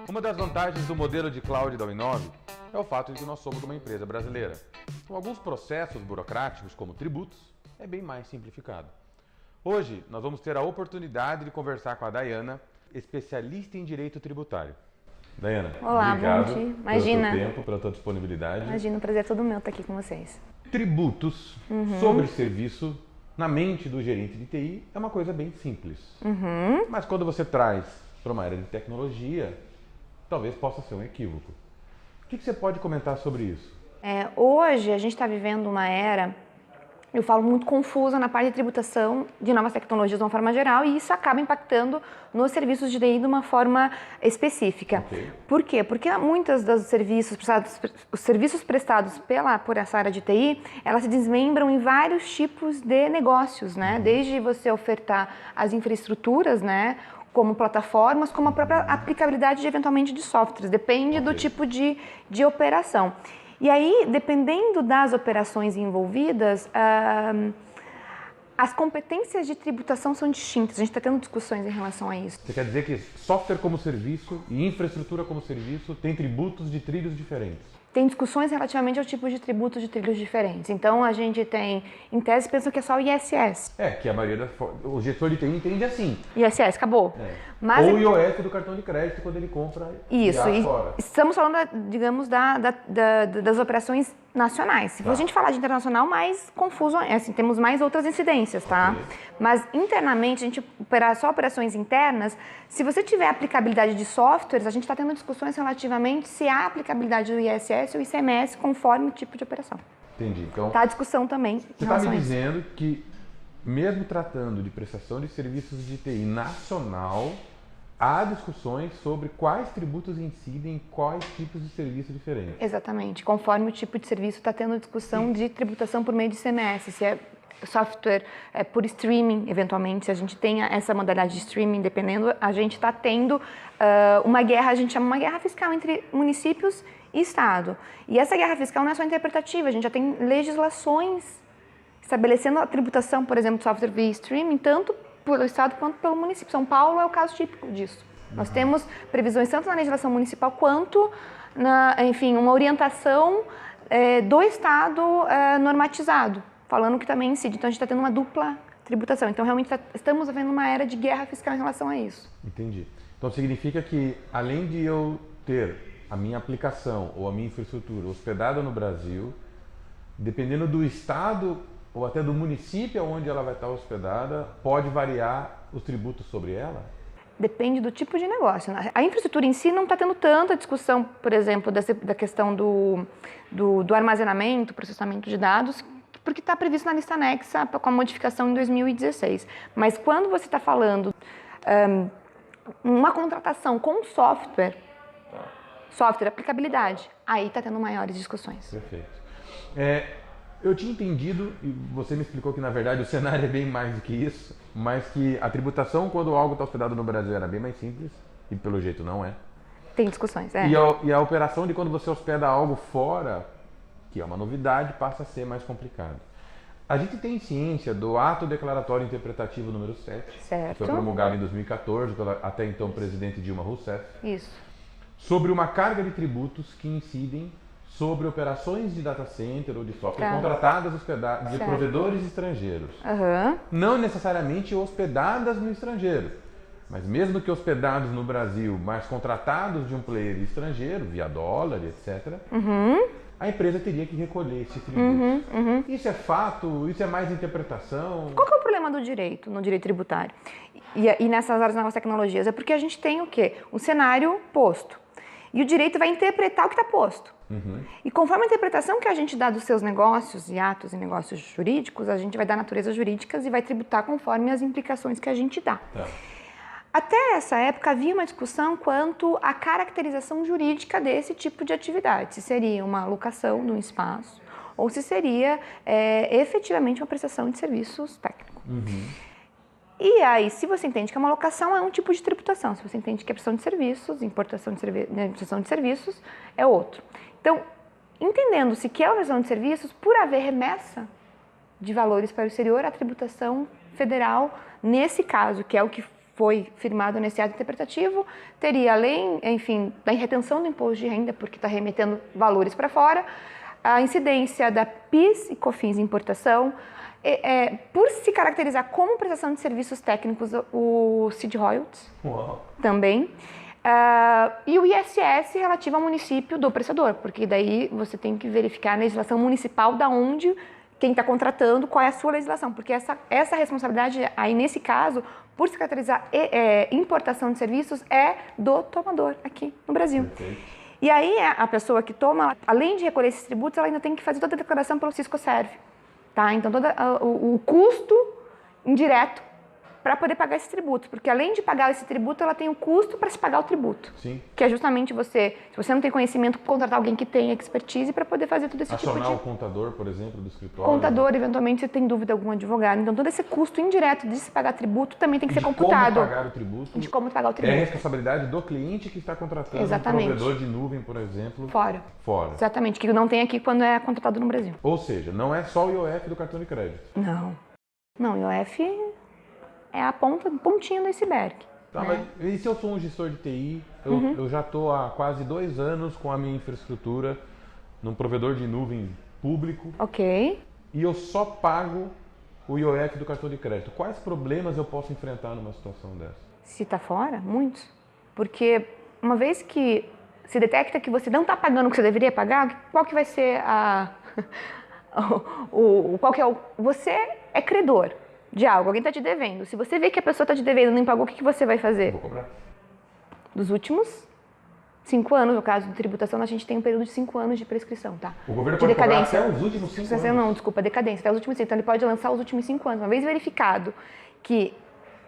Uma das vantagens do modelo de cloud da Uninove é o fato de que nós somos uma empresa brasileira. Com alguns processos burocráticos, como tributos, é bem mais simplificado. Hoje, nós vamos ter a oportunidade de conversar com a Dayana, especialista em direito tributário. Dayana, olá, obrigado bom dia. Imagina. pelo teu tempo, pela tua disponibilidade. Imagina, o prazer é todo meu estar aqui com vocês. Tributos sobre serviço, na mente do gerente de TI, é uma coisa bem simples. Mas quando você traz para uma área de tecnologia, talvez possa ser um equívoco. O que você pode comentar sobre isso? Hoje a gente está vivendo uma era, eu falo, muito confusa na parte de tributação de novas tecnologias de uma forma geral, e isso acaba impactando nos serviços de TI de uma forma específica. Okay. Por quê? Porque muitos dos serviços prestados, os serviços prestados por essa área de TI, elas se desmembram em vários tipos de negócios, né? Desde você ofertar as infraestruturas, né? Como plataformas, como a própria aplicabilidade eventualmente de softwares, depende do tipo de operação. E aí, dependendo das operações envolvidas, as competências de tributação são distintas. A gente está tendo discussões em relação a isso. Você quer dizer que software como serviço e infraestrutura como serviço tem tributos de trilhos diferentes? Tem discussões relativamente ao tipo de tributos de trilhos diferentes. Então, a gente tem, em tese, pensam que é só o ISS. Que a maioria o gestor de TI entende assim. ISS, acabou. Mas, ou o IOF do cartão de crédito quando ele compra isso, e fora. Estamos falando, digamos, das operações nacionais. Se a gente falar de internacional, mais confuso, assim, temos mais outras incidências, tá? Okay. Mas internamente, a gente operar só operações internas, se você tiver aplicabilidade de softwares, a gente está tendo discussões relativamente se há aplicabilidade do ISS ou ICMS conforme o tipo de operação. Entendi. Então, tá a discussão também. Você está me dizendo que, mesmo tratando de prestação de serviços de TI nacional, há discussões sobre quais tributos incidem em quais tipos de serviços diferentes. Exatamente. Conforme o tipo de serviço, está tendo discussão de tributação por meio de ICMS, se é software por streaming, eventualmente, se a gente tem essa modalidade de streaming, dependendo, a gente está tendo uma guerra, a gente chama uma guerra fiscal entre municípios e Estado. E essa guerra fiscal não é só interpretativa, a gente já tem legislações estabelecendo a tributação, por exemplo, de software via streaming, tanto pelo Estado quanto pelo município. São Paulo é o caso típico disso. Nós temos previsões tanto na legislação municipal quanto, enfim, uma orientação do Estado normatizado, falando que também incide. Então, a gente está tendo uma dupla tributação. Então, realmente, estamos vivendo uma era de guerra fiscal em relação a isso. Entendi. Então, significa que, além de eu ter a minha aplicação ou a minha infraestrutura hospedada no Brasil, dependendo do Estado ou até do município onde ela vai estar hospedada, pode variar os tributos sobre ela? Depende do tipo de negócio. A infraestrutura em si não está tendo tanta discussão, por exemplo, da questão do armazenamento, processamento de dados, porque está previsto na lista anexa com a modificação em 2016. Mas quando você está falando uma contratação com software, aplicabilidade, aí está tendo maiores discussões. Perfeito. Eu tinha entendido, e você me explicou que na verdade o cenário é bem mais do que isso, mas que a tributação quando algo está hospedado no Brasil era bem mais simples, e pelo jeito não é. Tem discussões, E a operação de quando você hospeda algo fora, que é uma novidade, passa a ser mais complicado. A gente tem ciência do Ato Declaratório Interpretativo número 7, certo, que foi promulgado em 2014 pela até então presidente Dilma Rousseff, isso, sobre uma carga de tributos que incidem sobre operações de data center ou de software contratadas de provedores estrangeiros. Não necessariamente hospedadas no estrangeiro, mas mesmo que hospedados no Brasil, mas contratados de um player estrangeiro, via dólar, etc., a empresa teria que recolher esses tributos. Isso é fato? Isso é mais interpretação? Qual que é o problema do direito, no direito tributário? E nessas áreas de novas tecnologias? É porque a gente tem o quê? Um cenário posto. E o direito vai interpretar o que está posto. E conforme a interpretação que a gente dá dos seus negócios e atos e negócios jurídicos, a gente vai dar naturezas jurídicas e vai tributar conforme as implicações que a gente dá. Até essa época havia uma discussão quanto à caracterização jurídica desse tipo de atividade. Se seria uma alocação de um espaço ou se seria efetivamente uma prestação de serviços técnicos. E aí, se você entende que é uma locação, é um tipo de tributação. Se você entende que é prestação de serviços, importação de prestação de serviços, é outro. Então, entendendo-se que é uma prestação de serviços, por haver remessa de valores para o exterior, a tributação federal, nesse caso, que é o que foi firmado nesse ato interpretativo, teria, além, enfim, da retenção do imposto de renda, porque está remetendo valores para fora, a incidência da PIS e COFINS importação, por se caracterizar como prestação de serviços técnicos, o CID Royalties também, e o ISS relativo ao município do prestador, porque daí você tem que verificar a legislação municipal da onde quem está contratando, qual é a sua legislação, porque essa responsabilidade aí nesse caso, por se caracterizar importação de serviços, é do tomador aqui no Brasil. Perfeito. E aí a pessoa que toma, além de recolher esses tributos, ela ainda tem que fazer toda a declaração pelo Ciscoserve, tá? Então todo o custo indireto para poder pagar esse tributo, porque além de pagar esse tributo, ela tem o custo para se pagar o tributo. Sim. Que é justamente se você não tem conhecimento, contratar alguém que tenha expertise para poder fazer todo esse Acionar tipo de... o contador, por exemplo, do escritório. Contador, eventualmente, você tem dúvida algum advogado. Então, todo esse custo indireto de se pagar tributo também tem que ser computado. Como pagar o tributo. De como pagar o tributo. É responsabilidade do cliente que está contratando Exatamente. um provedor de nuvem, por exemplo. Fora. Fora. Exatamente, que não tem aqui quando é contratado no Brasil. Ou seja, não é só o IOF do cartão de crédito. Não. Não, IOF é a pontinha do iceberg. Tá, né? mas e se eu sou um gestor de TI, eu já estou há quase 2 anos com a minha infraestrutura num provedor de nuvem público. Ok. E eu só pago o IOF do cartão de crédito. Quais problemas eu posso enfrentar numa situação dessa? Se está fora, muitos. Porque uma vez que se detecta que você não está pagando o que você deveria pagar, qual que vai ser você é credor de algo, alguém está te devendo. Se você vê que a pessoa está te devendo e não pagou, o que você vai fazer? Vou cobrar. Dos últimos 5 anos, no caso de tributação, a gente tem um período de 5 anos de prescrição, tá? O governo de pode decadência. cobrar até os últimos 5 anos? Não, desculpa, decadência, até os últimos 5. Então ele pode lançar os últimos 5 anos. Uma vez verificado que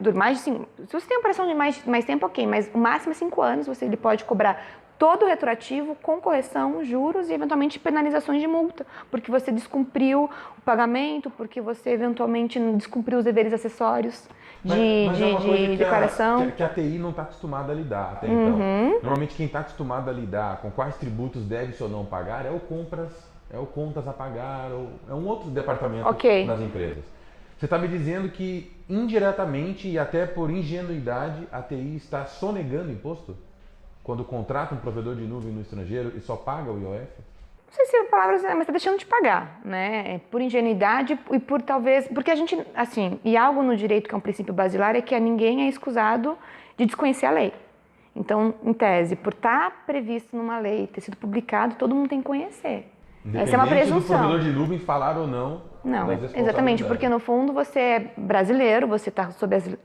dura mais de 5... Se você tem operação de mais tempo, ok, mas o máximo é 5 anos, ele pode cobrar todo o retroativo com correção, juros e eventualmente penalizações de multa, porque você descumpriu o pagamento, porque você eventualmente descumpriu os deveres acessórios de declaração. Que a TI não está acostumada a lidar até então. Normalmente quem está acostumado a lidar com quais tributos deve-se ou não pagar é o contas a pagar, ou é um outro departamento das empresas. Você está me dizendo que indiretamente e até por ingenuidade a TI está sonegando imposto? Quando contrata um provedor de nuvem no estrangeiro e só paga o IOF? Não sei se a palavra é, mas está deixando de pagar, né? Por ingenuidade e por talvez... Porque a gente, assim, e algo no direito que é um princípio basilar é que ninguém é escusado de desconhecer a lei. Então, em tese, por estar previsto numa lei, ter sido publicado, todo mundo tem que conhecer. Essa é uma presunção. Do provedor de nuvem falar ou não. Não, exatamente, porque no fundo você é brasileiro, você está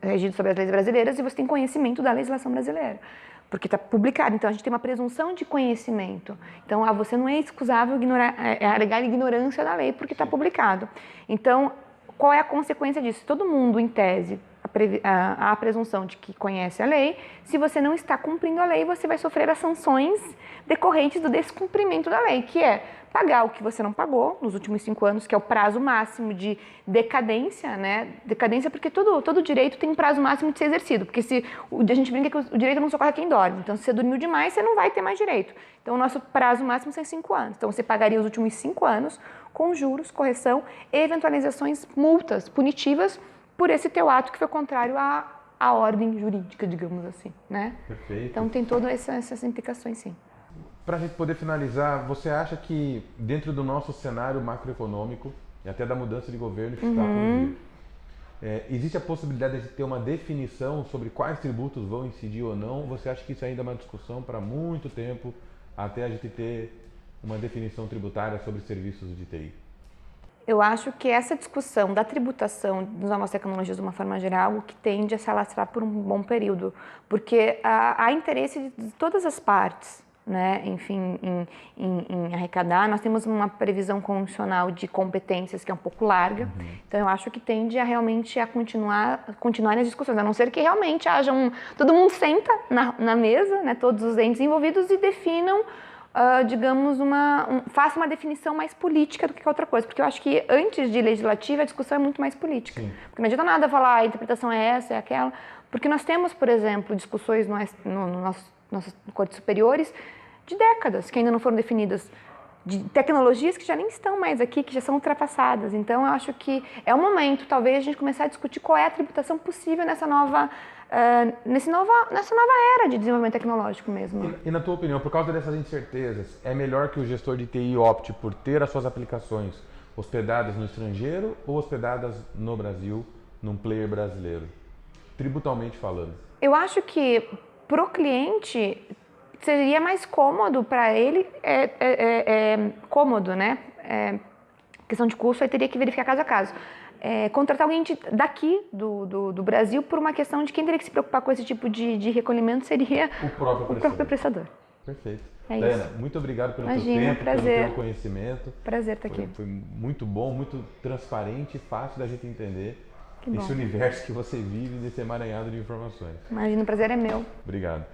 regido sob as leis brasileiras e você tem conhecimento da legislação brasileira. Porque está publicado, então a gente tem uma presunção de conhecimento. Então, você não é excusável alegar ignorância da lei porque está publicado. Então, qual é a consequência disso? Todo mundo, em tese, há a presunção de que conhece a lei. Se você não está cumprindo a lei, você vai sofrer as sanções decorrentes do descumprimento da lei, que é pagar o que você não pagou nos últimos 5 anos, que é o prazo máximo de decadência, né? Decadência porque todo direito tem um prazo máximo de ser exercido, porque a gente brinca que o direito não socorre quem dorme, então se você dormiu demais, você não vai ter mais direito. Então o nosso prazo máximo são 5 anos, então você pagaria os últimos 5 anos com juros, correção e eventualizações, multas punitivas por esse teu ato que foi contrário à ordem jurídica, digamos assim, né? Perfeito. Então tem todas essas implicações, sim. Para a gente poder finalizar, você acha que dentro do nosso cenário macroeconômico e até da mudança de governo que está por vir, existe a possibilidade de ter uma definição sobre quais tributos vão incidir ou não? Você acha que isso ainda é uma discussão para muito tempo até a gente ter uma definição tributária sobre serviços de TI? Eu acho que essa discussão da tributação das novas tecnologias, de uma forma geral, é algo que tende a se alastrar por um bom período, porque há interesse de todas as partes, né, enfim, em arrecadar. Nós temos uma previsão constitucional de competências que é um pouco larga, então eu acho que tende a realmente a continuar as discussões, a não ser que realmente haja todo mundo senta na mesa, né, todos os entes envolvidos e definam, digamos, faça uma definição mais política do que outra coisa, porque eu acho que antes de legislativa a discussão é muito mais política, porque não adianta nada falar a interpretação é essa, é aquela, porque nós temos, por exemplo, discussões nossos cortes superiores de décadas que ainda não foram definidas, de tecnologias que já nem estão mais aqui, que já são ultrapassadas. Então, eu acho que é o momento, talvez, a gente começar a discutir qual é a tributação possível nessa nova era de desenvolvimento tecnológico mesmo. E na tua opinião, por causa dessas incertezas, é melhor que o gestor de TI opte por ter as suas aplicações hospedadas no estrangeiro ou hospedadas no Brasil, num player brasileiro, tributalmente falando? Eu acho que para o cliente seria mais cômodo para ele, cômodo, né? Questão de custo, aí teria que verificar caso a caso. Contratar alguém daqui do Brasil por uma questão de quem teria que se preocupar com esse tipo de recolhimento seria o próprio prestador. Perfeito. Diana, muito obrigado pelo teu tempo, pelo teu conhecimento. Prazer estar aqui. Foi muito bom, muito transparente e fácil da gente entender esse universo que você vive nesse emaranhado de informações. Imagina, o prazer é meu. Obrigado.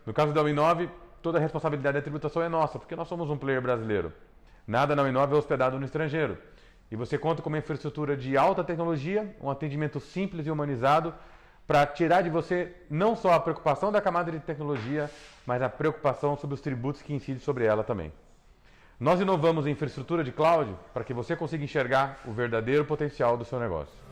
No caso da Winove, toda a responsabilidade da tributação é nossa, porque nós somos um player brasileiro. Nada na Winove é hospedado no estrangeiro. E você conta com uma infraestrutura de alta tecnologia, um atendimento simples e humanizado, para tirar de você não só a preocupação da camada de tecnologia, mas a preocupação sobre os tributos que incidem sobre ela também. Nós inovamos em infraestrutura de cloud para que você consiga enxergar o verdadeiro potencial do seu negócio.